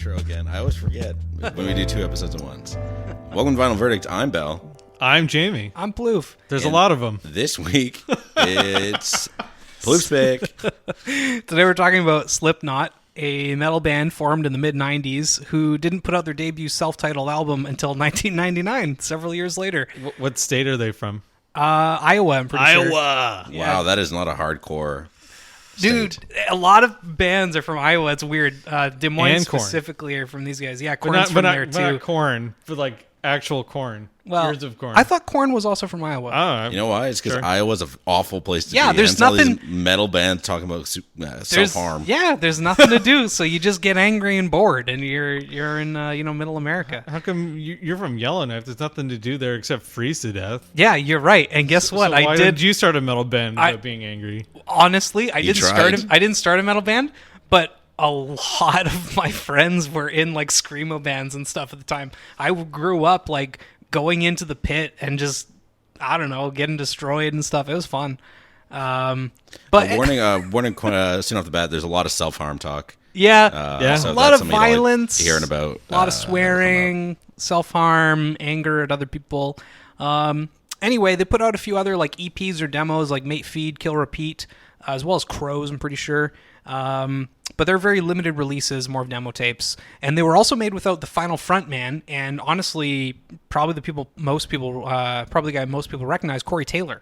intro again. I always forget when we do 2 episodes at once. Welcome to Vinyl Verdict. I'm Bell. I'm Jamie. I'm Plouffe. There's a lot of them. This week, it's Plouffe's pick. Today we're talking about Slipknot, a metal band formed in the mid-90s who didn't put out their debut self-titled album until 1999, several years later. What state are they from? Iowa, I'm pretty sure. Iowa! Wow, that is not a hardcore Dude, state. a lot of bands are from Iowa. It's weird. Des Moines And Korn. specifically are from these guys. Yeah, But Korn's from there but not too. corn, but like actual corn. Well, Ears of corn. I thought Korn was also from Iowa. Oh, You know why? It's because Sure. Iowa's an awful place to Yeah, be. there's And it's all these nothing- metal bands talking about self-harm. Yeah, there's nothing to do, so you just get angry and bored, and you're in Middle America. How come you're from Yellowknife? There's nothing to do there except freeze to death. Yeah, you're right. And guess what? So why I did you start a metal band I- without being angry? Honestly, I didn't tried. start a metal band, but a lot of my friends were in like screamo bands and stuff at the time. I grew up like going into the pit and just, I don't know, getting destroyed and stuff. It was fun. But Warning soon off the bat, there's a lot of self-harm talk. yeah, Yeah. So a lot that's of something you don't like violence, hearing about. a lot of swearing, self-harm, anger at other people. Anyway, they put out a few other like EPs or demos like Mate Feed, Kill Repeat, as well as Crows, I'm pretty sure. But they're very limited releases, more of demo tapes. And they were also made without the final frontman, and honestly, probably the guy most people recognize, Corey Taylor.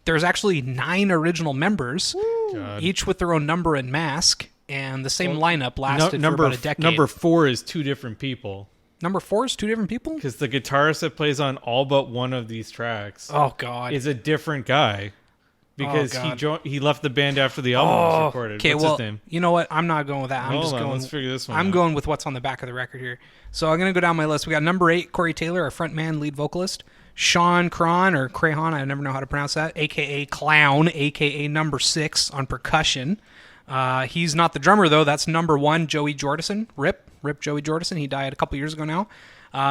There's actually 9 original members, God. each with their own number and mask, and the same lineup lasted for about a decade. Number 4 is 2 different people. Number 4 is 2 different people? Because the guitarist that plays on all but one of these tracks Oh, God. is a different guy. Because God. he left the band after the album was recorded. Okay, What's well, his name? you know what? I'm not going with that. Let's figure this one I'm out. going with what's on the back of the record here. So I'm going to go down my list. We got number 8, Corey Taylor, our frontman, lead vocalist. Sean Cron, or Crahan, I never know how to pronounce that, a.k.a. Clown, a.k.a. number 6 on percussion. He's not the drummer, though. That's number 1, Joey Jordison. Rip Joey Jordison. He died a couple years ago now.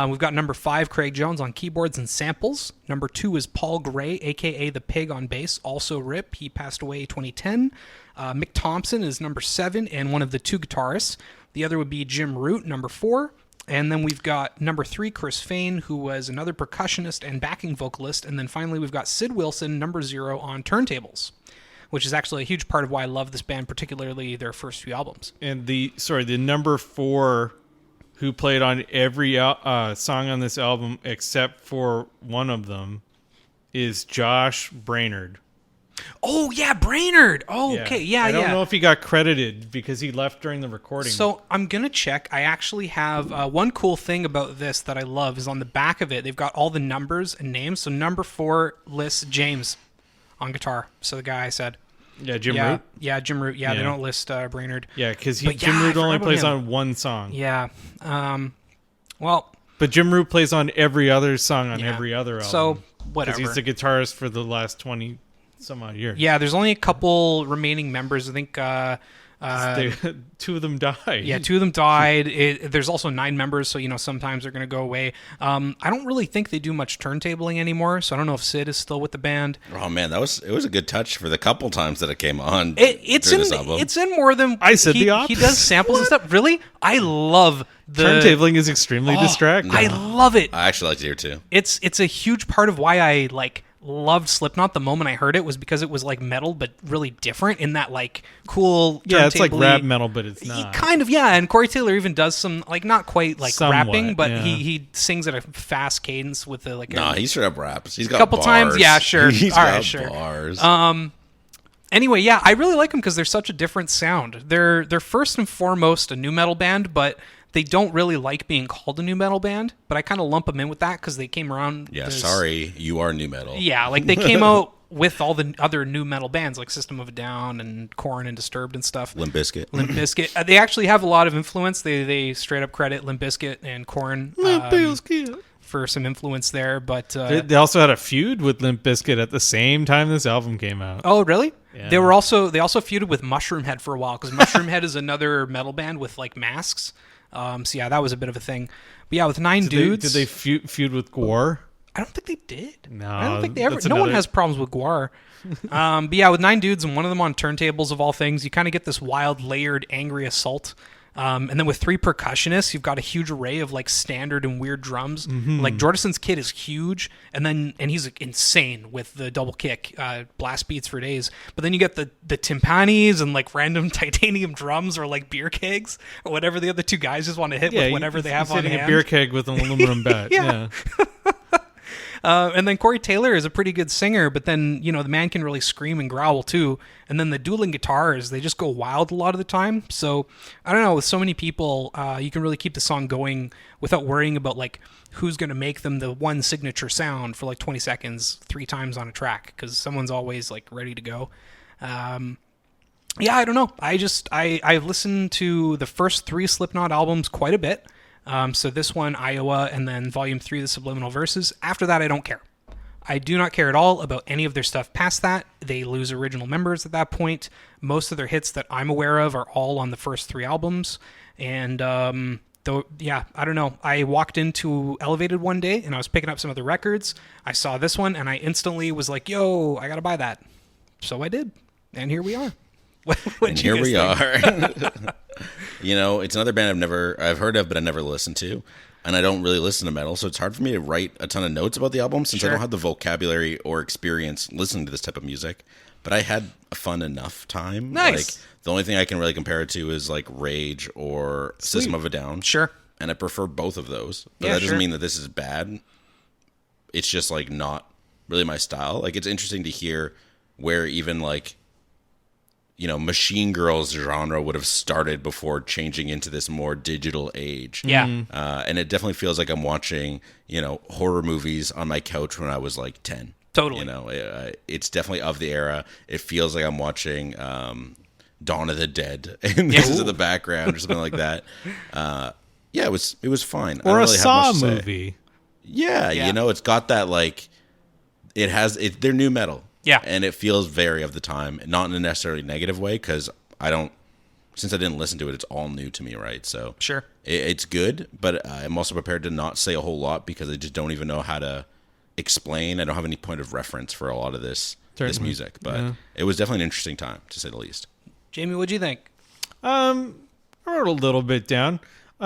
We've got number 5, Craig Jones on keyboards and samples. Number 2 is Paul Gray, a.k.a. The Pig on bass, also Rip. He passed away 2010. Mick Thompson is number 7 and one of the 2 guitarists. The other would be Jim Root, number 4. And then we've got number 3, Chris Fain, who was another percussionist and backing vocalist. And then finally, we've got Sid Wilson, number 0 on turntables, which is actually a huge part of why I love this band, particularly their first few albums. And the number 4 who played on every song on this album except for one of them is Josh Brainerd. Oh, yeah, Brainerd. Oh, okay, yeah, I don't know if he got credited because he left during the recording. So I'm going to check. I actually have one cool thing about this that I love is on the back of it, they've got all the numbers and names. So number 4 lists James on guitar. So the guy I said. Yeah, Jim Root? Yeah, Jim Root. Yeah, they don't list Brainerd. Yeah, because But Jim yeah, I Root only forgot about plays him. on one song. Yeah. Well, But Jim Root plays on every other song on yeah. every other album. So, Because whatever. he's the guitarist for the last 20 some odd years. Yeah, there's only a couple remaining members. I think 2 of them died. yeah, 2 of them died. There's also 9 members, so sometimes they're going to go away. I don't really think they do much turntabling anymore, so I don't know if Sid is still with the band. Oh man, it was a good touch for the couple times that it came on. It's during this album. in more than I said he, the opposite. He does samples and stuff. Really, I love the Turntabling is extremely distracting. I love it. I actually liked it here too. It's a huge part of why I loved Slipknot the moment I heard it was because it was like metal but really different in that like cool Yeah, it's like turntable-y- rap metal, but it's not. Kind of, yeah. And Corey Taylor even does some not quite like Somewhat, rapping, but yeah. he sings at a fast cadence with a Nah, he straight up raps. He's got couple bars. times, yeah, sure. He's All got right, sure. bars. Anyway, yeah, I really like them because they're such a different sound. They're first and foremost a new metal band, but they don't really like being called a new metal band. But I kind of lump them in with that because they came around. Yeah, sorry, you are new metal. Yeah, like they came out with all the other new metal bands like System of a Down and Korn and Disturbed and stuff. Limp Bizkit. Limp Bizkit. They actually have a lot of influence. They straight up credit Limp Bizkit and Korn for some influence there. But They also had a feud with Limp Bizkit at the same time this album came out. oh, really? Yeah. They also feuded with Mushroom Head for a while because Mushroom Head is another metal band with like masks. So yeah, that was a bit of a thing. But yeah, with 9 dudes. Did they feud with Gwar? I don't think they did. No, I don't think they ever. that's No one another- has problems with Gwar. But yeah, with 9 dudes and one of them on turntables of all things, you kind of get this wild, layered, angry assault. And then with 3 percussionists, you've got a huge array of like standard and weird drums. Like Jordison's kit is huge, and he's like, insane with the double kick, blast beats for days. But then you get the timpanis and like random titanium drums or like beer kegs or whatever the other 2 guys just want to hit with whatever they have on hand. Hitting a beer keg with an aluminum bat. Yeah. And then Corey Taylor is a pretty good singer, but then, the man can really scream and growl too. And then the dueling guitars, they just go wild a lot of the time. So, I don't know, with so many people, you can really keep the song going without worrying about, like, who's going to make them the one signature sound for, like, 20 seconds 3 times on a track, because someone's always, like, ready to go. Yeah, I don't know. I've listened to the first 3 Slipknot albums quite a bit. So this one, Iowa, and then Volume 3, The Subliminal Verses. After that, I don't care. I do not care at all about any of their stuff past that. They lose original members at that point. Most of their hits that I'm aware of are all on the first 3 albums. And, I don't know. I walked into Elevated one day, and I was picking up some of the records. I saw this one, and I instantly was like, yo, I gotta buy that. So I did. And here we are. And here we are. It's another band I've heard of, but I never listened to, and I don't really listen to metal, so it's hard for me to write a ton of notes about the album since I don't have the vocabulary or experience listening to this type of music. But I had a fun enough time. Nice. Like, the only thing I can really compare it to is like Rage or System of a Down. Sure. And I prefer both of those. But that doesn't mean that this is bad. It's just like not really my style. Like, it's interesting to hear where even like, Machine Girls genre would have started before changing into this more digital age. Yeah. And it definitely feels like I'm watching, horror movies on my couch when I was like 10. Totally. It's definitely of the era. It feels like I'm watching Dawn of the Dead and this is in the background or something like that. It was fine. Or I don't a really Saw have much to say. movie. Yeah, it's got that like, they're new metal. Yeah. And it feels very of the time, not in a necessarily negative way, because since I didn't listen to it, it's all new to me, right? So sure, it's good, but I'm also prepared to not say a whole lot because I just don't even know how to explain. I don't have any point of reference for a lot of this music, but it was definitely an interesting time, to say the least. Jamie, what'd you think? I wrote a little bit down.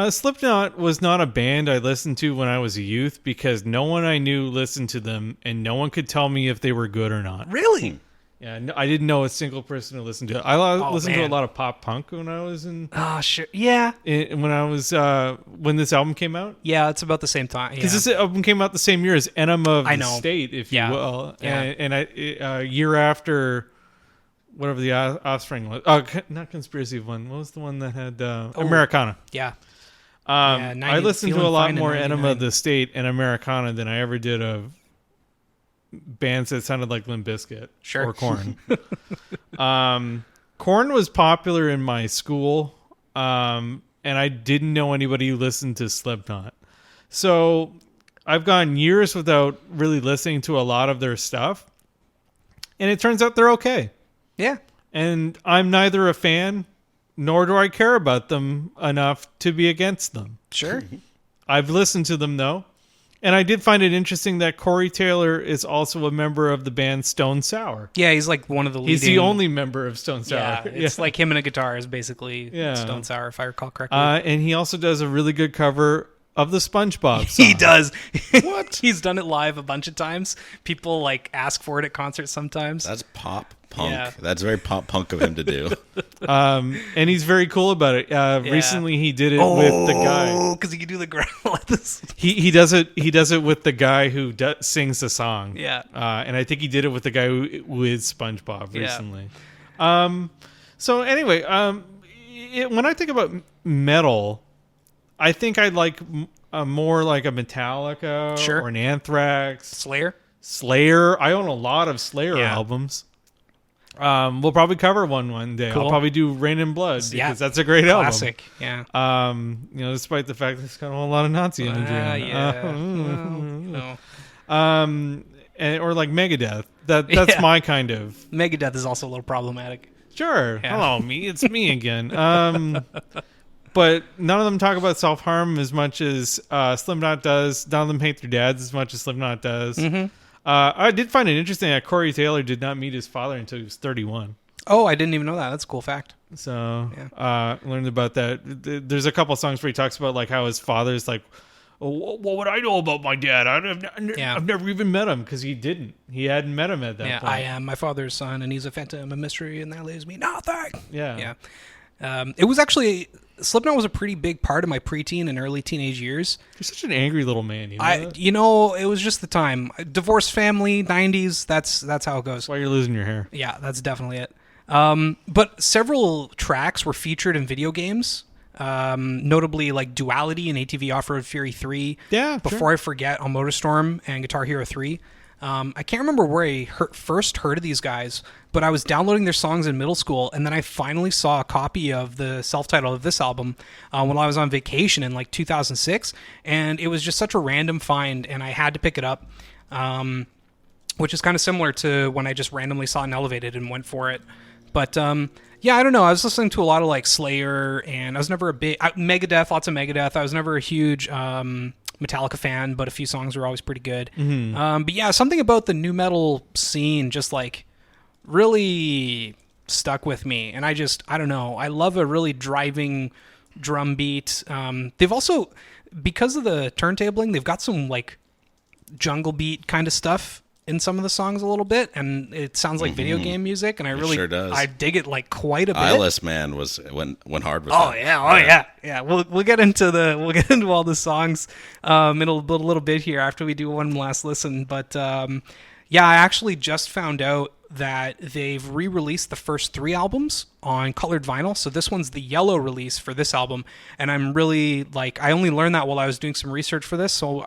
Slipknot was not a band I listened to when I was a youth because no one I knew listened to them, and no one could tell me if they were good or not. Really? Yeah, I didn't know a single person who listened to it. I listened to a lot of pop punk when I was in. Oh, sure. Yeah. When this album came out. Yeah, it's about the same time. Because this album came out the same year as Enema of the State, if you will. Yeah. And a year after whatever the Offspring was. Not Conspiracy one. What was the one that had Americana? Yeah. I listened to a lot more Enema of the State and Americana than I ever did of bands that sounded like Limp Bizkit or Korn. Korn was popular in my school, and I didn't know anybody who listened to Slipknot. So I've gone years without really listening to a lot of their stuff, and it turns out they're okay. Yeah. And I'm neither a fan nor do I care about them enough to be against them. Sure. I've listened to them, though. And I did find it interesting that Corey Taylor is also a member of the band Stone Sour. Yeah, he's like one of the leading... He's the only member of Stone Sour. Yeah, it's like him and a guitar is basically Stone Sour, if I recall correctly. And he also does a really good cover of the SpongeBob song. He does. What? He's done it live a bunch of times. People like ask for it at concerts sometimes. That's pop punk. Yeah. That's very pop punk of him to do. And he's very cool about it. Recently, he did it with the guy. Oh, because he can do the growl at this. He does it. He does it with the guy who sings the song. Yeah. And I think he did it with the guy who is SpongeBob recently. So anyway, when I think about metal, I think I'd like more like a Metallica or an Anthrax. Slayer. I own a lot of Slayer albums. We'll probably cover one day. Cool. I'll probably do Rain and Blood because that's a great album. Classic. Yeah. Despite the fact that it's got a lot of Nazi imagery. Or like Megadeth. That's my kind of. Megadeth is also a little problematic. Sure. Yeah. Hello, me. It's me again. But none of them talk about self-harm as much as Slipknot does. None of them hate their dads as much as Slipknot does. Mm-hmm. I did find it interesting that Corey Taylor did not meet his father until he was 31. Oh, I didn't even know that. That's a cool fact. So learned about that. There's a couple of songs where he talks about like how his father's like, what would I know about my dad? I've never even met him, because he didn't. He hadn't met him at that point. I am my father's son, and he's a phantom, a mystery, and that leaves me nothing. Yeah. It was actually, Slipknot was a pretty big part of my preteen and early teenage years. You're such an angry little man. You know that? It was just the time. Divorced family, 90s. That's how it goes. That's why you're losing your hair. Yeah, that's definitely it. But several tracks were featured in video games. Notably like Duality and ATV Off-Road Fury 3. Yeah, Before I Forget on Motorstorm and Guitar Hero 3. I can't remember where I first heard of these guys, but I was downloading their songs in middle school, and then I finally saw a copy of the self-titled of this album when I was on vacation in like 2006, and it was just such a random find, and I had to pick it up, which is kind of similar to when I just randomly saw it Elevated and went for it. But yeah, I don't know. I was listening to a lot of like Slayer, and I was never a big Megadeth, lots of Megadeth. I was never a huge Metallica fan, but a few songs were always pretty good. Mm-hmm. But yeah, something about the nu metal scene just like really stuck with me. And I don't know. I love a really driving drum beat. They've also, because of the turntabling, they've got some like jungle beat kind of stuff in some of the songs a little bit, and it sounds like video game music, and I really sure does. I dig it like quite a bit. Eyeless Man went hard with that. Yeah. We'll get into all the songs in a little bit here after we do one last listen. But yeah, I actually just found out that they've re-released the first 3 albums on colored vinyl. So this one's the yellow release for this album, and I'm really like, I only learned that while I was doing some research for this. So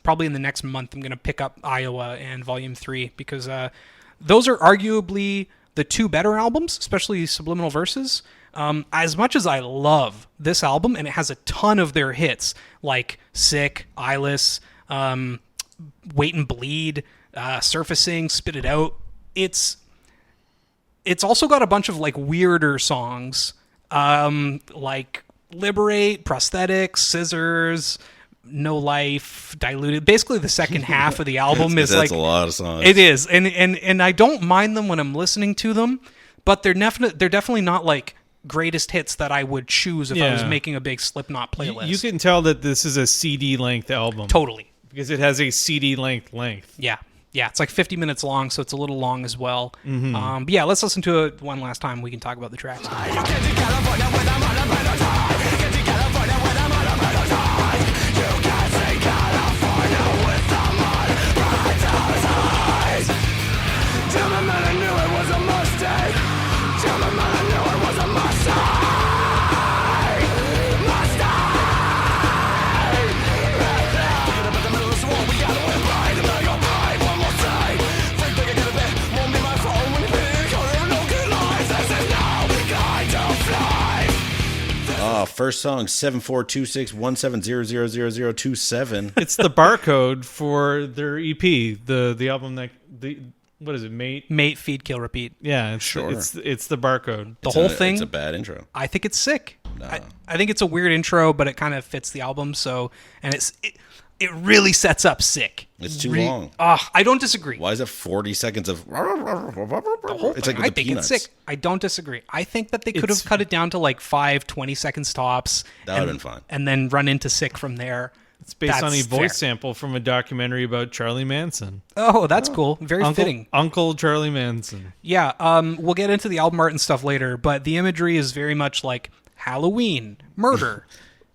probably in the next month, I'm going to pick up Iowa and Volume 3, because those are arguably the 2 better albums, especially Subliminal Verses. As much as I love this album, and it has a ton of their hits, like Sick, Eyeless, Wait and Bleed, Surfacing, Spit It Out, it's also got a bunch of like weirder songs, like Liberate, Prosthetics, Scissors, No Life, Diluted. Basically, the second half of the album is that's like a lot of songs. It is, and I don't mind them when I'm listening to them, but they're definitely not like greatest hits that I would choose if I was making a big Slipknot playlist. You can tell that this is a CD length album. Totally, because it has a CD length. Yeah, it's like 50 minutes long, so it's a little long as well. Mm-hmm. But yeah, let's listen to it one last time. We can talk about the tracks. First song 742617000027. It's the barcode for their EP, the album what is it, Mate, Feed, Kill, Repeat. Yeah, it's the barcode. The whole thing. It's a bad intro. I think it's sick. No. I think it's a weird intro, but it kind of fits the album. So, and it really sets up Sick. It's too long. I don't disagree. Why is it 40 seconds of... It's like I think Peanuts. It's sick. I don't disagree. I think that they could have cut it down to like 5 20-second stops. That would have been fine. And then run into Sick from there. It's based on a voice sample from a documentary about Charlie Manson. Oh, that's cool. Very fitting. Uncle Charlie Manson. Yeah, we'll get into the album art and stuff later, but the imagery is very much like Halloween, murder,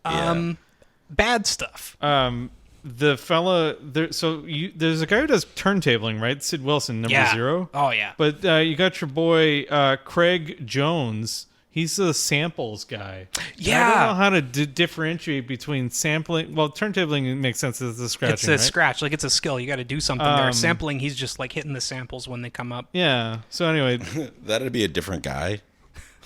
bad stuff. The fella there's a guy who does turntabling, right? Sid Wilson, number 0. Oh yeah. But you got your boy Craig Jones. He's the samples guy. Yeah. I don't know how to differentiate between sampling. Well, turntabling makes sense as the scratching. It's a scratch, like it's a skill. You got to do something there. Sampling, he's just like hitting the samples when they come up. Yeah. So anyway, that'd be a different guy.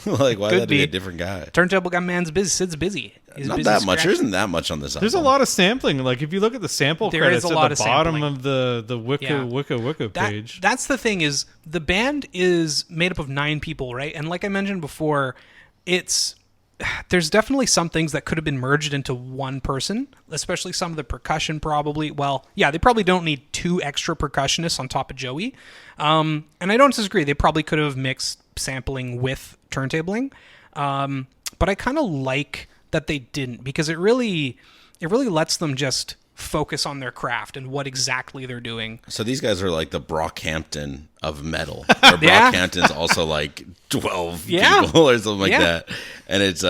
Like, why would that be a different guy? Turntable guy man's busy. Sid's busy. He's not busy that much. There isn't that much on this album. There's a lot of sampling. Like, if you look at the sample credits at the bottom sampling. of the Wicca page. That's the thing, is the band is made up of 9 people, right? And like I mentioned before, there's definitely some things that could have been merged into one person, especially some of the percussion probably. Well, yeah, they probably don't need 2 extra percussionists on top of Joey. And I don't disagree. They probably could have mixed sampling with turntabling. But I kind of like that they didn't, because it really lets them just focus on their craft and what exactly they're doing. So these guys are like the Brockhampton of metal. Or Brockhampton's also like 12 people or something like that. And it's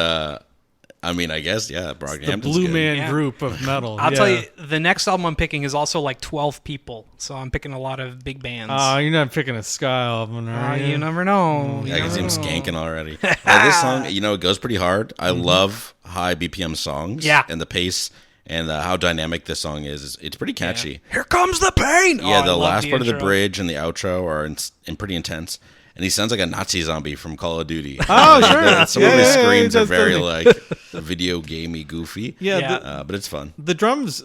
I mean, I guess, Brockhampton's the Blue good. Man group of metal. I'll tell you, the next album I'm picking is also like 12 people, so I'm picking a lot of big bands. Oh, you're not picking a ska album, are you? You never know. I can see him skanking already. This song, it goes pretty hard. I love high BPM songs. Yeah. And the pace and how dynamic this song is. It's pretty catchy. Yeah. Here comes the pain! Yeah, Oh, the last the part of the intro. bridge and the outro are pretty intense. And he sounds like a Nazi zombie from Call of Duty. Oh, sure. Some of his screams he are does, very doesn't like video gamey, goofy. Yeah. But it's fun. The drums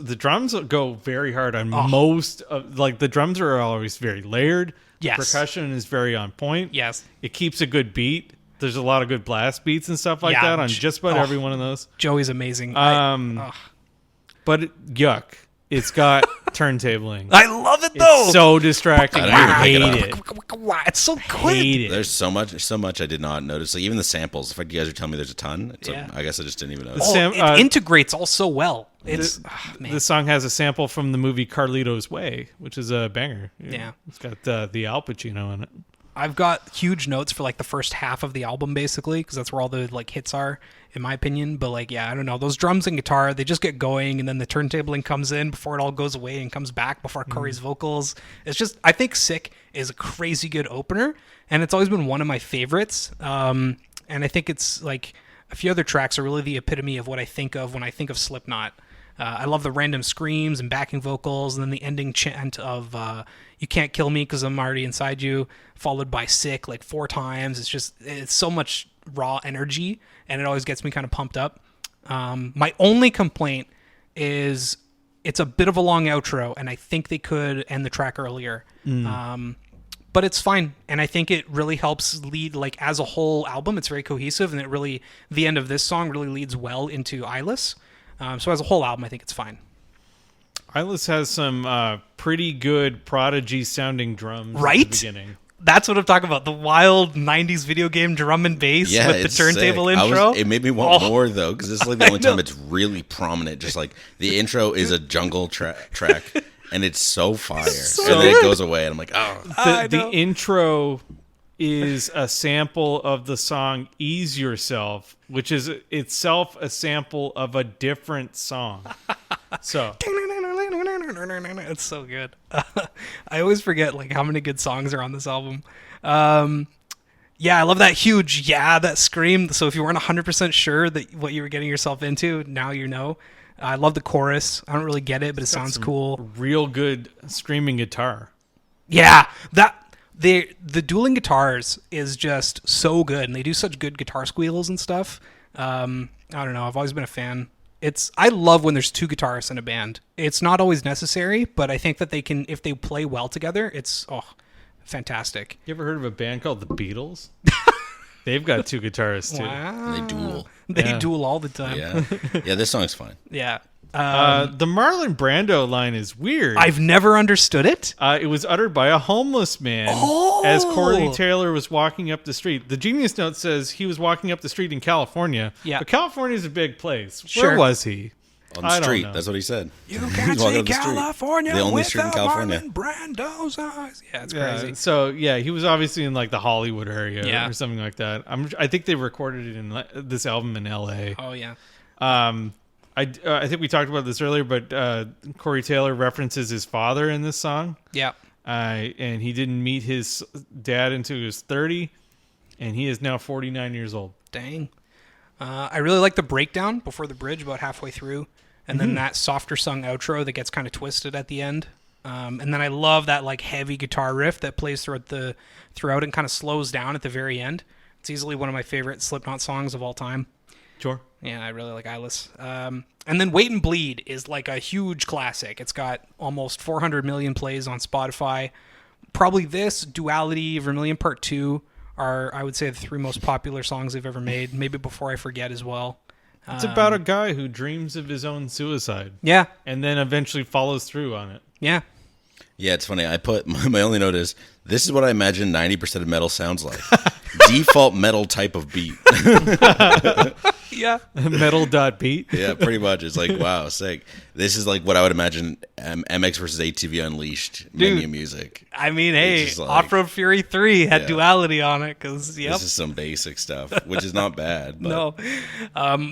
go very hard on most of, like, the drums are always very layered. Yes. Percussion is very on point. Yes. It keeps a good beat. There's a lot of good blast beats and stuff like Yeah. that on just about every one of those. Joey's amazing. But yuck. It's got turntabling. I love it though. It's so distracting. I hate pick it. It's so good. Hate it. There's so much I did not notice. Like even the samples. In fact, you guys are telling me there's a ton. I guess I just didn't even notice. It integrates all so well. It's man. This song has a sample from the movie Carlito's Way, which is a banger. Yeah. It's got the Al Pacino in it. I've got huge notes for like the first half of the album, basically, because that's where all the like hits are, in my opinion. But like, I don't know, those drums and guitar, they just get going, and then the turntabling comes in before it all goes away and comes back before Corey's vocals. It's just, I think "Sick" is a crazy good opener, and it's always been one of my favorites. And I think it's like a few other tracks are really the epitome of what I think of when I think of Slipknot. I love the random screams and backing vocals, and then the ending chant of "You can't kill me because I'm already inside you," followed by "Sick" like 4 times. It's so much raw energy, and it always gets me kind of pumped up. My only complaint is it's a bit of a long outro, and I think they could end the track earlier. But it's fine, and I think it really helps lead, like, as a whole album. It's very cohesive, and the end of this song really leads well into Eyeless. So as a whole album, I think it's fine. Eyeless has some pretty good Prodigy-sounding drums Right? at the beginning. That's what I'm talking about. The wild 90s video game drum and bass with the it's turntable sick. intro. It made me want more, though, because this is like the only time it's really prominent. Just like the intro is a jungle track, and it's so fire. So and then good. it goes away, and I'm like, oh. The intro is a sample of the song Ease Yourself, which is itself a sample of a different song. So it's so good. I always forget like how many good songs are on this album. I love that huge that scream. So if you weren't 100% sure that what you were getting yourself into, now you know. I love the chorus. I don't really get it, but it sounds cool. Real good screaming guitar. Yeah, the dueling guitars is just so good, and they do such good guitar squeals and stuff. I don't know. I've always been a fan. I love when there's 2 guitarists in a band. It's not always necessary, but I think that they can, if they play well together, it's fantastic. You ever heard of a band called the Beatles? They've got 2 guitarists too. Wow. They duel. They duel all the time. Yeah, this song's fine. Yeah. The Marlon Brando line is weird. I've never understood it. It was uttered by a homeless man as Corey Taylor was walking up the street. The Genius Note says he was walking up the street in California. Yeah. But California is a big place. Sure. Where was he? On the I don't street. know. That's what he said. You He's can't walking see up the street. California The only street in without California. Marlon Brando's eyes. Yeah, it's Yeah, crazy. so he was obviously in like the Hollywood area Yeah. or something like that. I think they recorded it in this album in L.A. Oh, yeah. I think we talked about this earlier, but Corey Taylor references his father in this song. Yeah. And he didn't meet his dad until he was 30, and he is now 49 years old. Dang. I really like the breakdown before the bridge, about halfway through, and then that softer sung outro that gets kind of twisted at the end. And then I love that like heavy guitar riff that plays throughout and kind of slows down at the very end. It's easily one of my favorite Slipknot songs of all time. Sure. Yeah, I really like Eyeless. And then Wait and Bleed is like a huge classic. It's got almost 400 million plays on Spotify. Probably this, Duality, Vermilion Part 2 are, I would say, the 3 most popular songs they've ever made. Maybe Before I Forget as well. It's about a guy who dreams of his own suicide. Yeah. And then eventually follows through on it. Yeah. Yeah, it's funny. I put my only note is this is what I imagine 90% of metal sounds like. default metal type of beat. Yeah. Metal.beat. Yeah, pretty much. It's like, wow, sick. This is like what I would imagine MX versus ATV Unleashed menu music. I mean, hey, like, Off-Road Fury 3 had Yeah. duality on it because, This is some basic stuff, which is not bad. But No.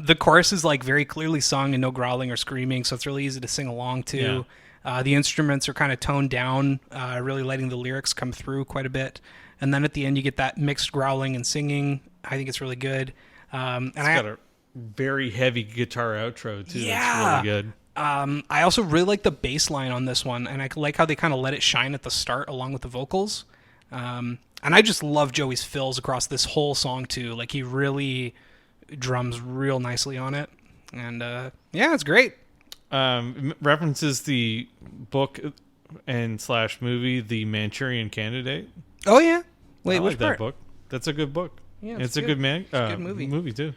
The chorus is like very clearly sung and no growling or screaming, so it's really easy to sing along to. The instruments are kind of toned down, really letting the lyrics come through quite a bit. And then at the end, you get that mixed growling and singing. I think it's really good. It's got a very heavy guitar outro, too. Yeah. It's really good. I also really like the bass line on this one, and I like how they kind of let it shine at the start along with the vocals. And I just love Joey's fills across this whole song, too. Like, he really drums real nicely on it. And, yeah, it's great. References the book and / movie, The Manchurian Candidate. Oh, yeah? Wait, I which like that part? book. That's a good book. Yeah, it's a good good movie too.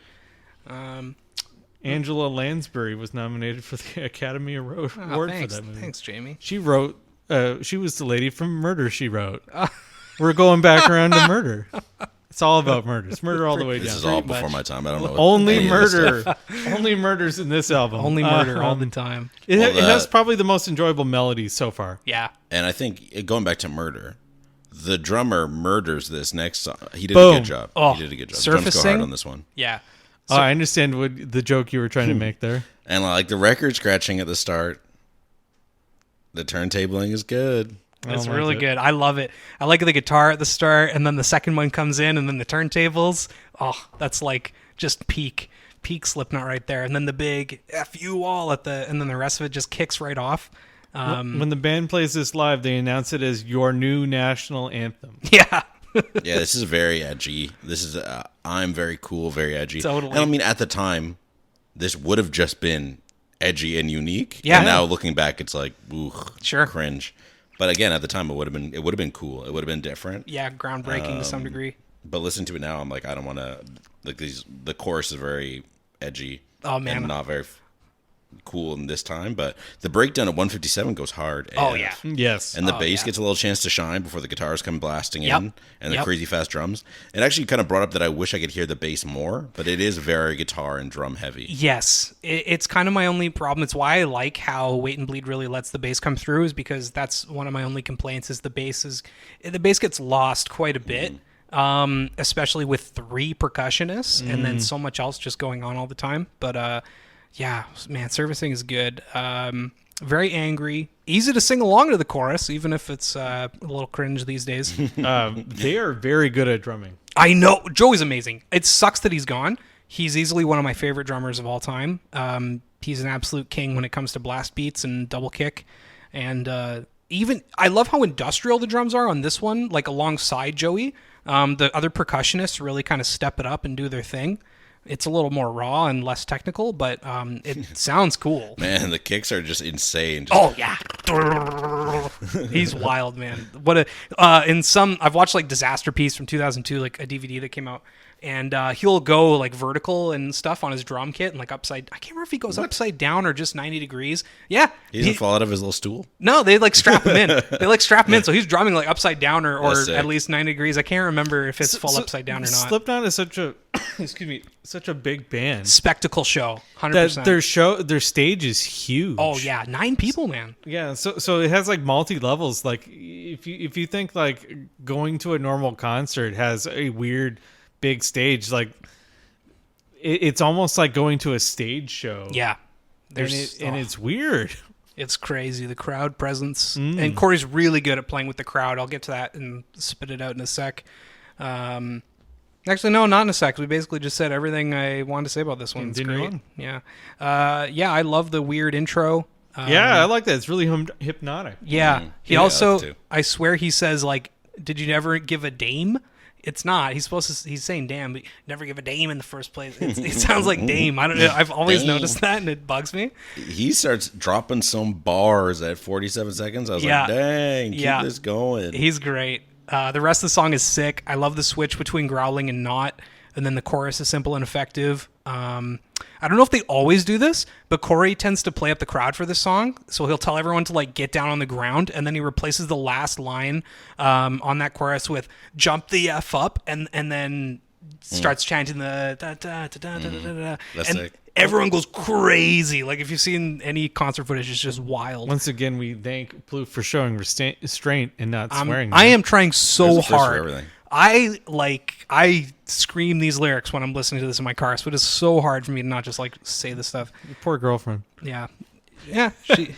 Angela Lansbury was nominated for the Academy Award for that movie. Thanks, Jamie. She wrote. She was the lady from Murder, She Wrote. We're going back around to murder. It's all about murder. It's murder all the way down. this is all before my time. I don't know. Only murder. Only murders in this album. Only murder all the time. It has probably the most enjoyable melodies so far. Yeah. And I think going back to Murder, the drummer murders this next song. He did Boom. a good job. Oh, He did a good job. Drums go hard surfacing? on this one. Yeah. I understand what the joke you were trying to make there. And like the record scratching at the start, the turntabling is good. It's like really it. good. I love it. I like the guitar at the start, and then the second one comes in, and then the turntables. Oh, that's like just peak Slipknot right there. And then the big F you all and then the rest of it just kicks right off. When the band plays this live, they announce it as your new national anthem. Yeah. Yeah, this is very edgy. This is I'm very cool, very edgy. Totally. And I mean, at the time, this would have just been edgy and unique. Yeah. And now looking back, it's like, ooh, Sure. cringe. But again, at the time, it would have been cool. It would have been different. Yeah, groundbreaking to some degree. But listening to it now, I'm like, I don't want to. Like the chorus is very edgy. Oh, man. and not very cool in this time. But the breakdown at 157 goes hard. Oh, AF. yeah. Yes. And the bass yeah. gets a little chance to shine before the guitars come blasting Yep. in, and the Yep. crazy fast drums. It actually kind of brought up that I wish I could hear the bass more, but it is very guitar and drum heavy. Yes, it's kind of my only problem. It's why I like how Wait and Bleed really lets the bass come through, is because that's one of my only complaints. Is the bass gets lost quite a bit, especially with 3 percussionists and then so much else just going on all the time. But yeah, man, Servicing is good. Very angry, easy to sing along to the chorus, even if it's a little cringe these days. They are very good at drumming. I know. Joey's amazing. It sucks that he's gone. He's easily one of my favorite drummers of all time. He's an absolute king when it comes to blast beats and double kick. And even I love how industrial the drums are on this one, like alongside Joey. The other percussionists really kind of step it up and do their thing. It's a little more raw and less technical, but it sounds cool. Man, the kicks are just insane. Oh yeah, he's wild, man. What I've watched like Disaster Piece from 2002, like a DVD that came out, and he'll go like vertical and stuff on his drum kit and like upside. I can't remember if he goes upside down or just 90 degrees. Yeah, He doesn't fall out of his little stool. no, they like strap him in. So he's drumming like upside down or That's sick. at least 90 degrees. I can't remember if it's full upside down or not. Slipknot is such a such a big band. Spectacle show, 100%. That their stage is huge. Oh yeah, 9 people, man. Yeah, so it has like multi levels. Like if you think like going to a normal concert has a weird big stage, like it's almost like going to a stage show. Yeah, and it's weird. It's crazy, the crowd presence. And Corey's really good at playing with the crowd. I'll get to that and spit it out in a sec. Actually, no, not in a sec. We basically just said everything I wanted to say about this one. It's Continue great. on. Yeah. Yeah, I love the weird intro. Yeah, I like that. It's really hypnotic. Yeah. He Yeah, also, too. I swear he says, like, did you never give a dame? It's not. He's supposed to. He's saying "damn," but never give a dame in the first place. It sounds like "dame." I don't know. I've always Dame. noticed that, and it bugs me. He starts dropping some bars at 47 seconds. I was Yeah. like, dang, keep Yeah. this going. He's great. The rest of the song is sick. I love the switch between growling and not. and then the chorus is simple and effective. I don't know if they always do this, but Corey tends to play up the crowd for this song, so he'll tell everyone to like get down on the ground, and then he replaces the last line on that chorus with "jump the f up," and then starts chanting the da da da da da da da. That's and sick. everyone goes crazy. Like if you've seen any concert footage, it's just wild. Once again, we thank Plouffe for showing restraint and not swearing. I am trying so There's a first for hard. everything. I scream these lyrics when I'm listening to this in my car, so it is so hard for me to not just like say this stuff. Poor girlfriend. Yeah,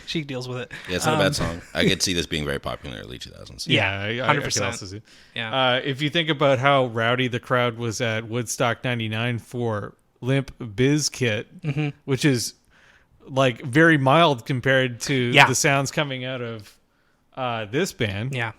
she deals with it. Yeah, it's not a bad song. I could see this being very popular in the early 2000s. Yeah, I 100%. can also see. Yeah. If you think about how rowdy the crowd was at Woodstock '99 for Limp Bizkit, which is like very mild compared to the sounds coming out of this band. Yeah.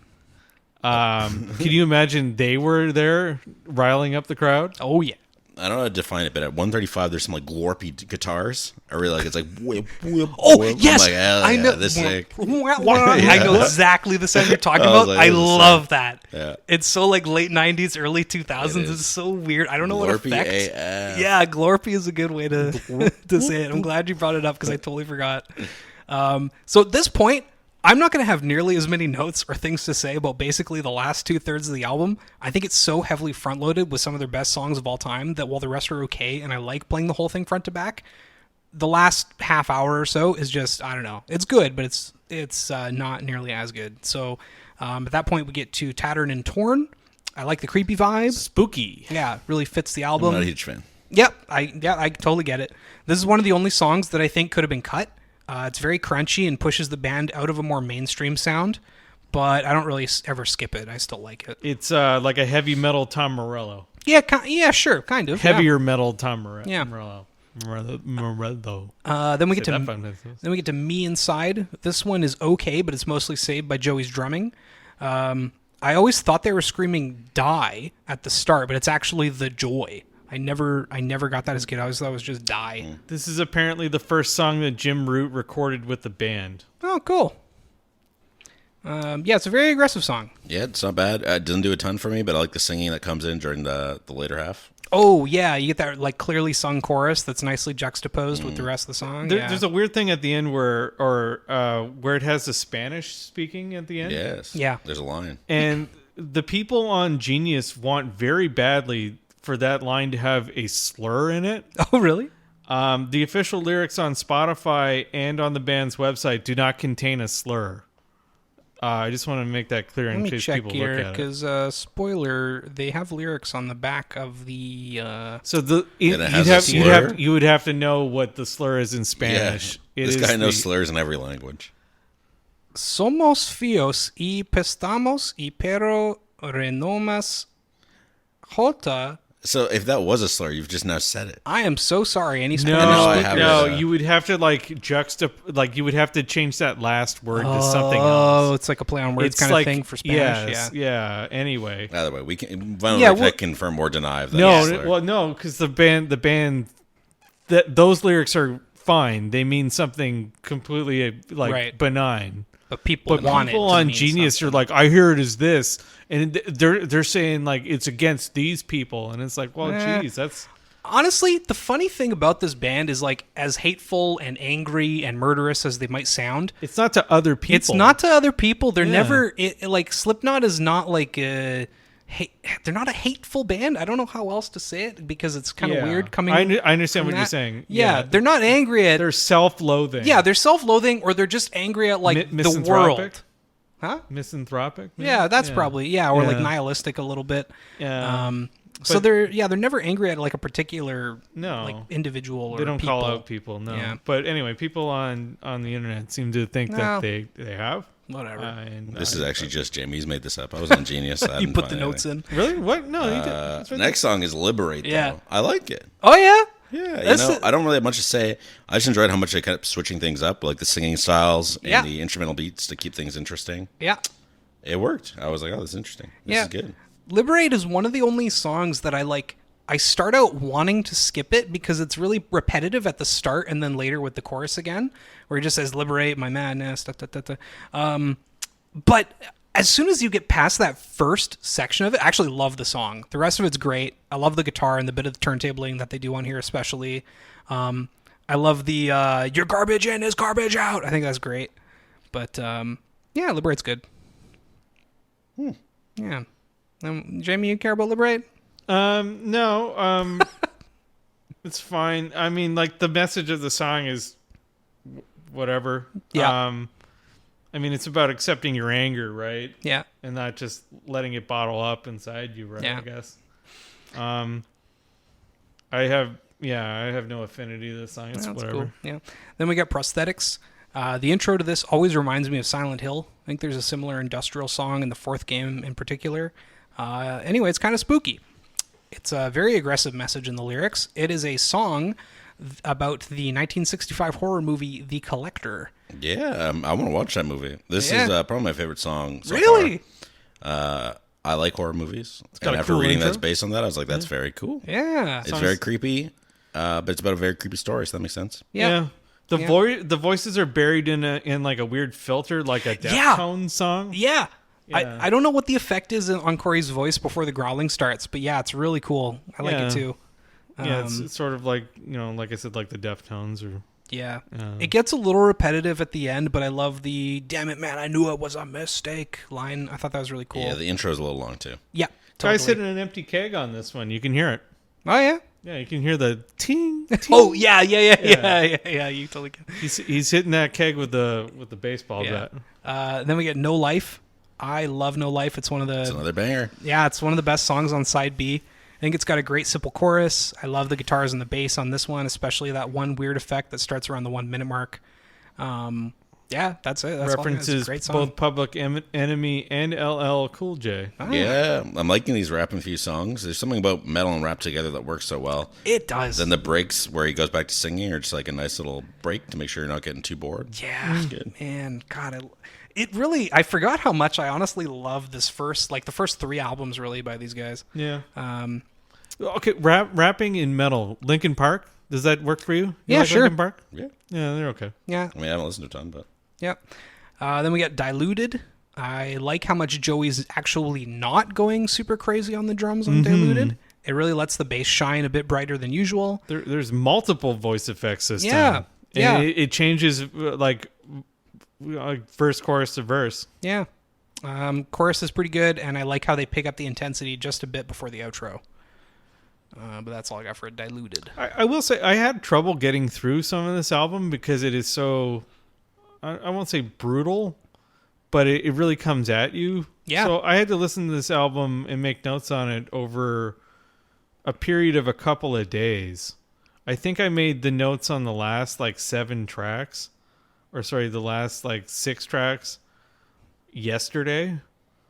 Can you imagine they were there riling up the crowd? Oh yeah. I don't know how to define it, but at 135, there's some like glorpy guitars. I really like it's like whip, whip, Oh whip. yes, I'm like, hell I yeah, know. this sick. I know exactly the sound you're talking I was about. like, I this is love that. Yeah. It's so like late '90s, early 2000s. It It's is. so weird. I don't know what Glorpy effect. AF. Yeah, glorpy is a good way to to say it. I'm glad you brought it up because I totally forgot. So at this point, I'm not going to have nearly as many notes or things to say about basically the last 2/3 of the album. I think it's so heavily front-loaded with some of their best songs of all time that while the rest are okay, and I like playing the whole thing front to back, the last half hour or so is just, I don't know. It's good, but it's not nearly as good. So at that point, we get to Tattered and Torn. I like the creepy vibe. Spooky. Yeah, really fits the I'm album. not a huge fan. Yep, I totally get it. This is one of the only songs that I think could have been cut. It's very crunchy and pushes the band out of a more mainstream sound, but I don't really ever skip it. I still like it. It's like a heavy metal Tom Morello. Yeah, sure, kind of. Heavier metal Tom Morello. Yeah. Morello. Then we Say get to that 5 minutes. then we get to Me Inside. This one is okay, but it's mostly saved by Joey's drumming. I always thought they were screaming "die" at the start, but it's actually "the joy." I never got that as a kid. I always thought it was just "die." This is apparently the first song that Jim Root recorded with the band. Oh, cool. Yeah, it's a very aggressive song. Yeah, it's not bad. It doesn't do a ton for me, but I like the singing that comes in during the later half. Oh, yeah, you get that like clearly sung chorus that's nicely juxtaposed with the rest of the song. There's a weird thing at the end where it has the Spanish speaking at the end. Yes. Yeah. There's a line. And the people on Genius want very badly for that line to have a slur in it. Oh, really? The official lyrics on Spotify and on the band's website do not contain a slur. I just want to make that clear Let in me case check people here, look at it. because spoiler, they have lyrics on the back of the... So it has a slur? you would have to know what the slur is in Spanish. Yeah. This guy knows slurs in every language. Somos fíos y pestamos y pero renomas jota. So if that was a slur, you've just now said it. I am so sorry. Any Spanish I speakers? haven't. No, you would have to you would have to change that last word to something Oh, else. it's like a play on words It's kind like, of thing for Spanish. Yes, yeah. Anyway, Either way, we can confirm or deny if that's a no, slur. well, no, because the band, that those lyrics are fine. They mean something completely Right. benign. But people want people it to on mean Genius something. are like, I hear it as this, and they're saying like it's against these people, and it's like, well, geez, that's Honestly, the funny thing about this band is like as hateful and angry and murderous as they might sound, it's not to other people. it's not to other people. They're Yeah. never like Slipknot is not like they're not a hateful band. I don't know how else to say it because it's kind of weird coming. I understand from what you're that. saying. Yeah, they're not angry at. they're self-loathing. Yeah, they're self-loathing, or they're just angry at like the misanthropic? world. Huh? Misanthropic. maybe? Yeah, that's probably or like Yeah. nihilistic a little bit. Yeah. So they're never angry at like a particular No. like individual or They don't people. call out people, no. Yeah. But anyway, people on the internet seem to think Well, that they have. Whatever. And This is actually just Jamie. He's made this up. I was on Genius. I You didn't put find the notes anything. in. really what? No, you did. That's right Next song is Liberate, Yeah. though. I like it. Oh yeah. Yeah, That's I don't really have much to say. I just enjoyed how much they kept switching things up, like the singing styles and Yeah. the instrumental beats to keep things interesting. Yeah. It worked. I was like, oh, this is interesting. This is good. Liberate is one of the only songs that I start out wanting to skip it because it's really repetitive at the start and then later with the chorus again, where he just says "Liberate my madness." Da, da, da, da. But as soon as you get past that first section of it, I actually love the song. The rest of it's great. I love the guitar and the bit of the turntabling that they do on here, especially. I love the your garbage in is garbage out. I think that's great. But yeah, Liberate's good. Yeah. Jamie, you care about Liberate? No. It's fine. I mean, like, the message of the song is whatever. Yeah. I mean, it's about accepting your anger, right? Yeah. And not just letting it bottle up inside you, right? Yeah. I guess. I have no affinity to this song. It's That's whatever. cool. Yeah. Then we got Prosthetics. The intro to this always reminds me of Silent Hill. I think there's a similar industrial song in the fourth game in particular. Anyway, it's kind of spooky. It's a very aggressive message in the lyrics. It is a song about the 1965 horror movie The Collector. Yeah, I want to watch that movie. This is probably my favorite song so Really? far. I like horror movies. got And a after cool reading intro. that's based on that, I was like, that's very cool. Yeah. It's very creepy, but it's about a very creepy story, so that makes sense. Yeah. The voices are buried in like a weird filter, like a Deftones song. Yeah. Yeah. I don't know what the effect is on Corey's voice before the growling starts, but yeah, it's really cool. I like it too. Yeah, it's sort of like, like I said, like the Deftones or... Yeah. It gets a little repetitive at the end, but I love the "damn it, man, I knew it was a mistake" line. I thought that was really cool. Yeah, the intro's a little long, too. Yeah. Guy's Totally. hitting an empty keg on this one. You can hear it. Oh, yeah? Yeah, you can hear the ting, ting. Oh, yeah. You totally can. He's hitting that keg with the baseball Yeah. bat. Then we get No Life. I love No Life. It's one of It's the... another banger. Yeah, it's one of the best songs on side B. I think it's got a great simple chorus. I love the guitars and the bass on this one, especially that one weird effect that starts around the 1 minute mark. Yeah, that's it. That's References all. It's a great song. both Public Enemy and LL Cool J. Ah, Yeah, I'm liking these rap infused songs. There's something about metal and rap together that works so well. It does. Then the breaks where he goes back to singing are just like a nice little break to make sure you're not getting too bored. Yeah, good. man, God, it really. I forgot how much I honestly love this the first 3 albums really by these guys. Yeah. Okay, rapping in metal. Linkin Park. Does that work for you? Yeah, like sure. Linkin Park? Yeah. Yeah, they're okay. Yeah, I mean, I haven't listened to a ton, but yeah. Then we got Diluted. I like how much Joey's actually not going super crazy on the drums on Diluted. It really lets the bass shine a bit brighter than usual. There's multiple voice effects this Yeah, time. yeah. And it changes like verse, chorus to verse. Yeah. Chorus is pretty good, and I like how they pick up the intensity just a bit before the outro. But that's all I got for Diluted. I will say I had trouble getting through some of this album because it is so, I won't say brutal, but it really comes at you. Yeah. So I had to listen to this album and make notes on it over a period of a couple of days. I think I made the notes on the last like 7 tracks, the last like 6 tracks yesterday.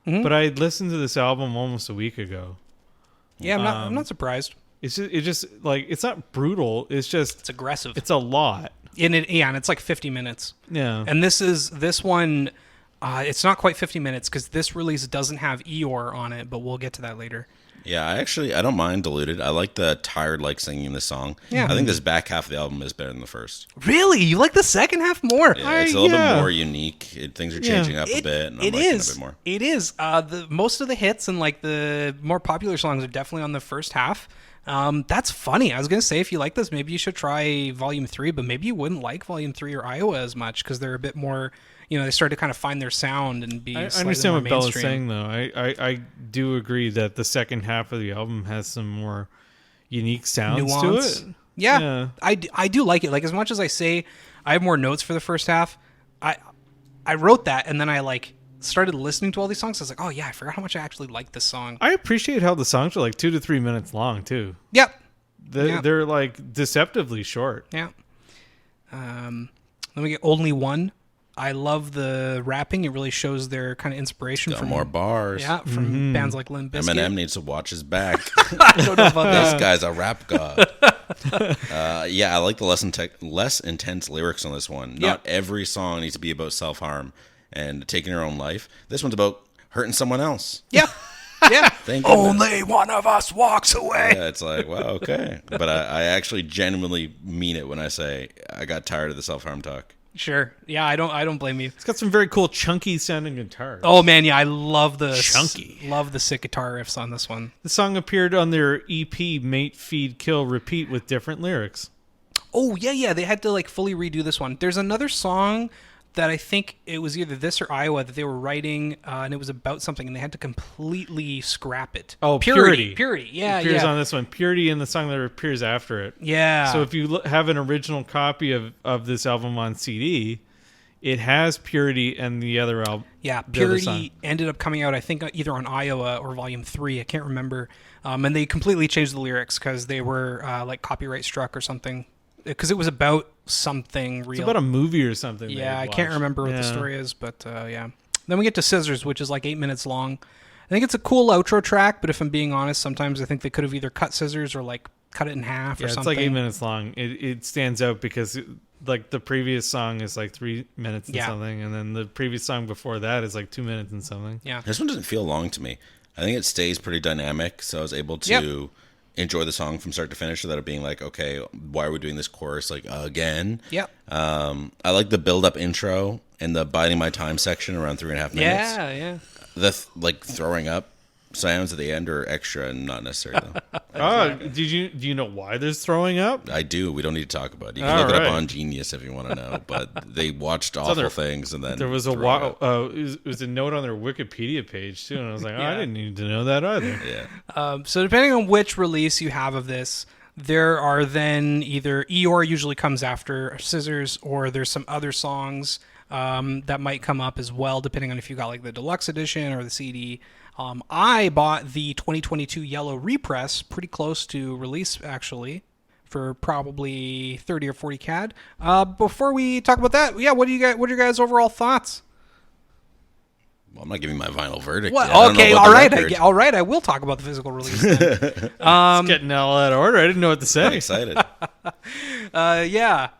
Mm-hmm. But I listened to this album almost a week ago. Yeah, I'm not surprised. It's just like, it's not brutal. It's just, It's aggressive. it's a lot. And it's like 50 minutes. Yeah. And this one, it's not quite 50 minutes because this release doesn't have Eeyore on it, but we'll get to that later. yeah, I don't mind Diluted. I like the tired like singing this song. Yeah. I think this back half of the album is better than the first. Really? You like the second half more? Yeah, it's a little yeah. bit more unique. Things are changing up a bit, and I'm It liking is. it a bit more. It is. Most of the hits and like the more popular songs are definitely on the first half. That's funny. I was gonna say if you like this, maybe you should try Volume 3, but maybe you wouldn't like Volume 3 or Iowa as much because they're a bit more. They start to kind of find their sound and be. I slightly understand more what Bella's mainstream. saying, though. I do agree that the second half of the album has some more unique sounds Nuance. to it. Yeah. I do like it. Like as much as I say I have more notes for the first half, I wrote that and then I like started listening to all these songs. I was like, oh yeah, I forgot how much I actually like this song. I appreciate how the songs are like 2 to 3 minutes long, too. Yep. They're like deceptively short. Yeah. Then we get Only One. I love the rapping. It really shows their kind of inspiration Got from more bars. Yeah, from bands like Limp Bizkit. Eminem needs to watch his back. I don't know about This that. guy's a rap god. I like the less intense lyrics on this one. Not every song needs to be about self-harm and taking your own life. This one's about hurting someone else. Yeah. Yeah. Thank goodness. Only one of us walks away. Yeah, it's like, wow, okay. But I actually genuinely mean it when I say I got tired of the self-harm talk. Sure. Yeah, I don't blame you. It's got some very cool chunky sounding guitars. Oh man, yeah, I love the Chunky. love the sick guitar riffs on this one. The song appeared on their EP Mate, Feed, Kill, Repeat with different lyrics. Oh yeah, they had to like fully redo this one. There's another song that I think it was either this or Iowa that they were writing, and it was about something, and they had to completely scrap it. Oh, Purity. Yeah, appears on this one. Purity in the song that appears after it. Yeah. So if you have an original copy of this album on CD, it has Purity and the other album. Yeah, Purity ended up coming out, I think, either on Iowa or Volume 3. I can't remember. And they completely changed the lyrics because they were like copyright struck or something. Because it was about something real. It's about a movie or something. Yeah, I can't remember what the story is, but yeah. Then we get to Scissors, which is like 8 minutes long. I think it's a cool outro track, but if I'm being honest, sometimes I think they could have either cut Scissors or like cut it in half or something. It's like 8 minutes long. It stands out because like the previous song is like 3 minutes and something, and then the previous song before that is like 2 minutes and something. Yeah, this one doesn't feel long to me. I think it stays pretty dynamic, so I was able to enjoy the song from start to finish without it being like, okay, why are we doing this chorus like again? Yep. I like the build-up intro and the biding my time section around 3.5 minutes. Yeah. The like throwing up sounds at the end are extra and not necessary though. Do you know why there's throwing up? I do. We don't need to talk about it. You can look it up on Genius if you want to know. But they watched awful things and then there was it was a note on their Wikipedia page too, and I was like, I didn't need to know that either. Yeah. So depending on which release you have of this, there are then either Eeyore usually comes after Scissors, or there's some other songs that might come up as well, depending on if you got like the deluxe edition or the CD. I bought the 2022 yellow repress pretty close to release, actually, for probably 30 or 40 CAD. Before we talk about that, what are your guys' overall thoughts? Well, I'm not giving my final verdict. Well, okay, all right. I will talk about the physical release. Then. It's getting all out of order. I didn't know what to say. I'm excited.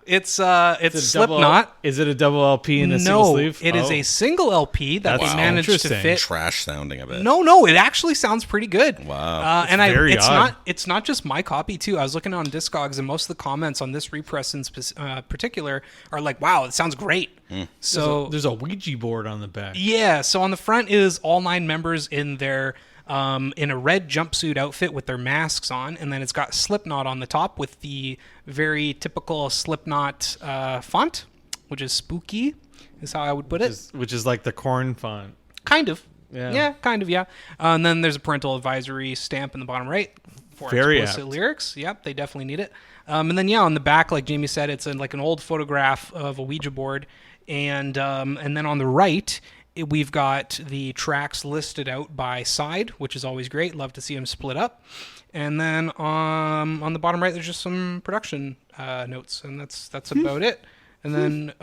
It's Slipknot. Is it a double LP in a single sleeve? It is a single LP that they managed to fit. Trash sounding a bit. No, it actually sounds pretty good. Wow. It's not just my copy too. I was looking on Discogs, and most of the comments on this repress in particular are like, "Wow, it sounds great." So there's a Ouija board on the back. Yeah. So on the front is all 9 members in their in a red jumpsuit outfit with their masks on, and then it's got Slipknot on the top with the very typical Slipknot font, which is spooky, is how I would put it. Which is like the Korn font. Kind of. Yeah. Kind of, yeah. And then there's a parental advisory stamp in the bottom right for very explicit apt. lyrics. Yep, they definitely need it. And then, on the back, like Jamie said, it's like an old photograph of a Ouija board. And then on the right, we've got the tracks listed out by side, which is always great. Love to see them split up. And then on the bottom right, there's just some production notes, and that's about it. And then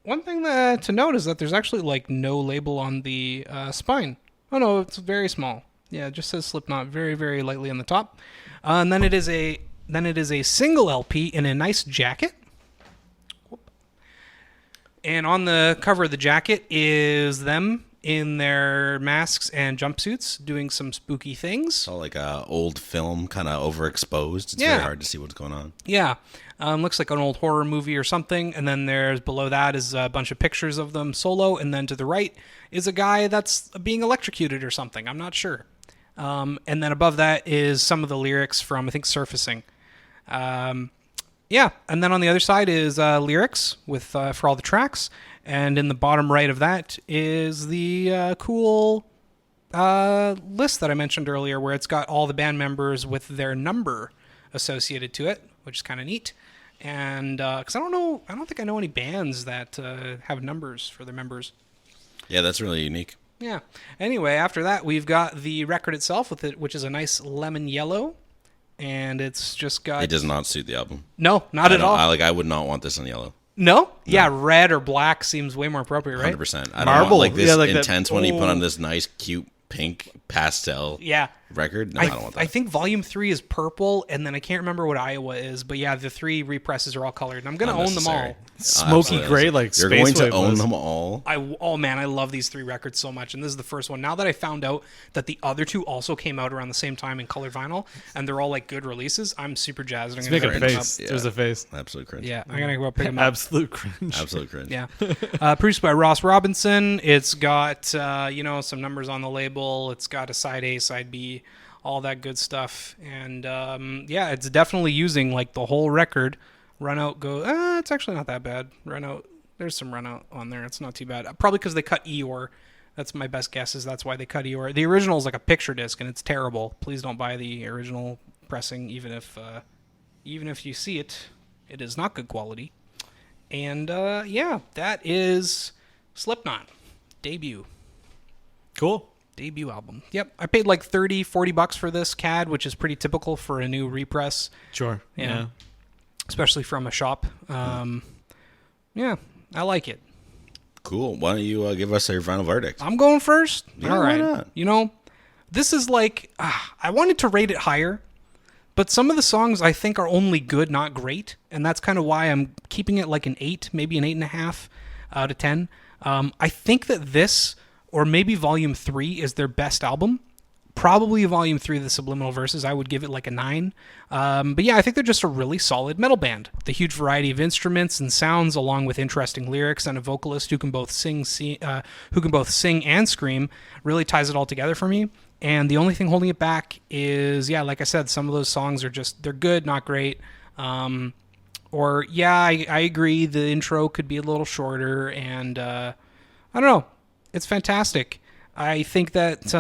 one thing to note is that there's actually like no label on the spine. Oh no, it's very small. Yeah, it just says Slipknot very, very lightly on the top. And then it is a single LP in a nice jacket. And on the cover of the jacket is them in their masks and jumpsuits doing some spooky things. It's all like a old film, kind of overexposed. It's very hard to see what's going on. Yeah. Looks like an old horror movie or something. And then there's below that is a bunch of pictures of them solo. And then to the right is a guy that's being electrocuted or something. I'm not sure. And then above that is some of the lyrics from, I think, Surfacing. Yeah, and then on the other side is lyrics with for all the tracks, and in the bottom right of that is the cool list that I mentioned earlier, where it's got all the band members with their number associated to it, which is kind of neat. And because I don't think I know any bands that have numbers for their members. Yeah, that's really unique. Yeah. Anyway, after that, we've got the record itself with it, which is a nice lemon yellow. And it's just got... It does not suit the album. No, not at all. I would not want this in yellow. No? Yeah, red or black seems way more appropriate, right? 100%. I don't Marble. want like this like intense one. You put on this nice, cute, pink pastel. Yeah. record. No, I don't want that. I think Volume 3 is purple, and then I can't remember what Iowa is. But yeah, the 3 represses are all colored. And I'm going to own them all. Smoky gray, like You're Space going to Wave own was. them all. Oh man, I love these 3 records so much, and this is the first one. Now that I found out that the other 2 also came out around the same time in colored vinyl, and they're all like good releases, I'm super jazzed. I'm Make gonna a pick them up. face. There's a face. Absolute cringe. Yeah, I'm gonna go pick them up. Absolute cringe. Absolute cringe. Yeah, produced by Ross Robinson. It's got some numbers on the label. It's got a side A, side B, all that good stuff, and it's definitely using like the whole record. Run out, go. It's actually not that bad. Run out. There's some run out on there. It's not too bad. Probably because they cut Eeyore. That's my best guess. Is that's why they cut Eeyore. The original is like a picture disc, and it's terrible. Please don't buy the original pressing, even if you see it, it is not good quality. And that is Slipknot debut album. Yep, I paid like $30-$40 for this CAD, which is pretty typical for a new repress. Sure. Yeah. Especially from a shop. I like it. Cool. Why don't you give us your final verdict? I'm going first. Yeah, all right. why not? This is like I wanted to rate it higher, but some of the songs I think are only good, not great, and that's kind of why I'm keeping it like an 8, maybe an 8.5 out of 10. I think that this, or maybe Volume 3, is their best album. Probably Volume 3 of the Subliminal Verses, I would give it like a 9. But yeah, I think they're just a really solid metal band. The huge variety of instruments and sounds, along with interesting lyrics and a vocalist who can both sing and scream, really ties it all together for me. And the only thing holding it back is, like I said, some of those songs are they're good, not great. I agree, the intro could be a little shorter, and I don't know. It's fantastic. I think that...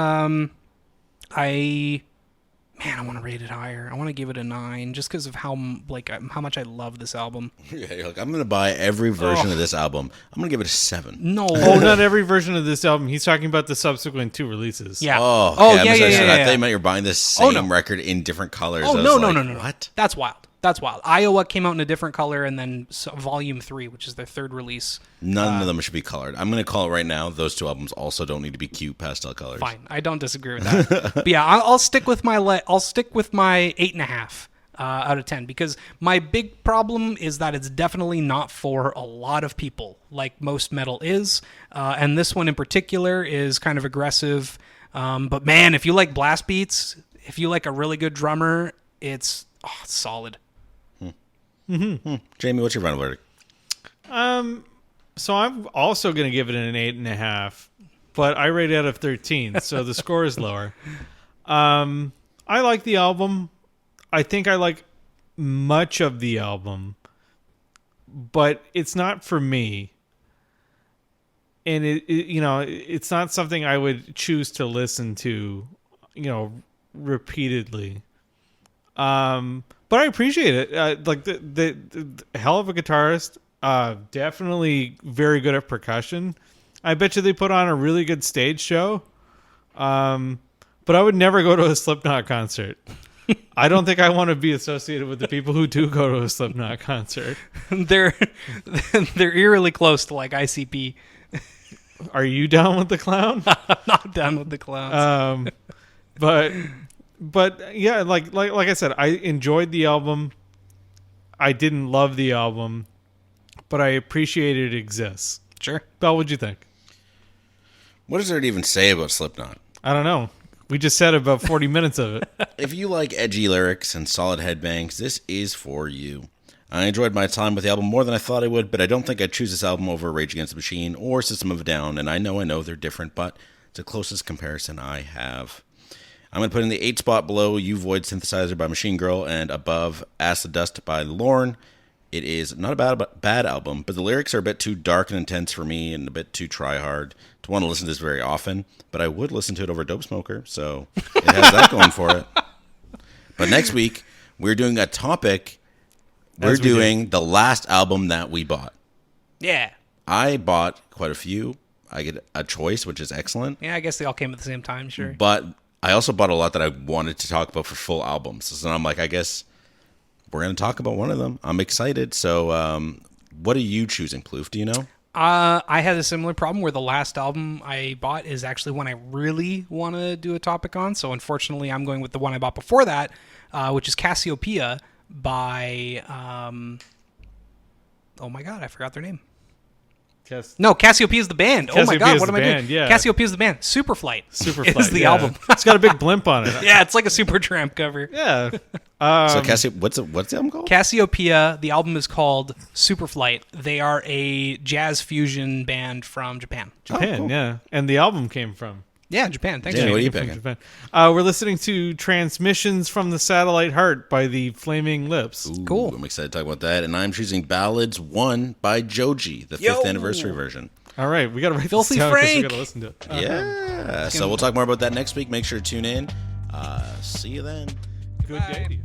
I want to rate it higher. I want to give it a 9 just because of how much I love this album. Yeah, you're like, I'm going to buy every version of this album. I'm going to give it a 7. No. Not every version of this album. He's talking about the subsequent 2 releases. Yeah. Oh, okay. Yeah. I thought you meant you're buying the same record in different colors. Oh, no. What? That's wild. Iowa came out in a different color, and then Volume 3, which is their 3rd release. None of them should be colored. I'm going to call it right now. Those 2 albums also don't need to be cute pastel colors. Fine, I don't disagree with that. But yeah, I'll stick with my 8.5 out of 10 because my big problem is that it's definitely not for a lot of people, like most metal is, and this one in particular is kind of aggressive. But man, if you like blast beats, if you like a really good drummer, it's solid. Jamie, what's your final verdict? So I'm also going to give it an 8.5, but I rate it out of 13, so the score is lower. I like the album. I think I like much of the album, but it's not for me. And it's not something I would choose to listen to, repeatedly. But I appreciate it. Like the hell of a guitarist. Definitely very good at percussion. I bet you they put on a really good stage show. But I would never go to a Slipknot concert. I don't think I want to be associated with the people who do go to a Slipknot concert. They're eerily close to like ICP. Are you down with the clown? I'm not down with the clowns. But yeah, like I said, I enjoyed the album. I didn't love the album, but I appreciated it exists. Sure. Belle, what'd you think? What is there to even say about Slipknot? I don't know. We just said about 40 minutes of it. If you like edgy lyrics and solid headbangs, this is for you. I enjoyed my time with the album more than I thought I would, but I don't think I'd choose this album over Rage Against the Machine or System of a Down, and I know they're different, but it's the closest comparison I have. I'm going to put in the 8 spot below You Void Synthesizer by Machine Girl and above Acid Dust by Lorne. It is not a bad album, but the lyrics are a bit too dark and intense for me and a bit too try-hard to want to listen to this very often, but I would listen to it over Dope Smoker, so it has that going for it. But next week, we're doing a topic. We're doing the last album that we bought. Yeah. I bought quite a few. I get a choice, which is excellent. Yeah, I guess they all came at the same time, sure. But I also bought a lot that I wanted to talk about for full albums. So I'm like, I guess we're going to talk about one of them. I'm excited. So what are you choosing, Plouffe? Do you know? I had a similar problem where the last album I bought is actually one I really want to do a topic on. So unfortunately, I'm going with the one I bought before that, which is Cassiopeia by... oh my god, I forgot their name. No, Cassiopeia is the band. Oh my god, what am I doing? Yeah. Cassiopeia is the band. Superflight. Superflight is the yeah. album. It's got a big blimp on it. Yeah, it's like a Supertramp cover. Yeah. So what's the album called? Cassiopeia. The album is called Superflight. They are a jazz fusion band from Japan. Japan, cool. yeah. And the album came from. Yeah, Japan. Thanks. Yeah, what are you from picking? Japan. We're listening to Transmissions from the Satellite Heart by the Flaming Lips. Ooh, Cool. I'm excited to talk about that. And I'm choosing Ballads 1 by Joji, the 5th anniversary version. All right, we got to write Filthy this down 'cause we Frank. got to listen to it. Yeah. So we'll talk more about that next week. Make sure to tune in. See you then. Good day to you.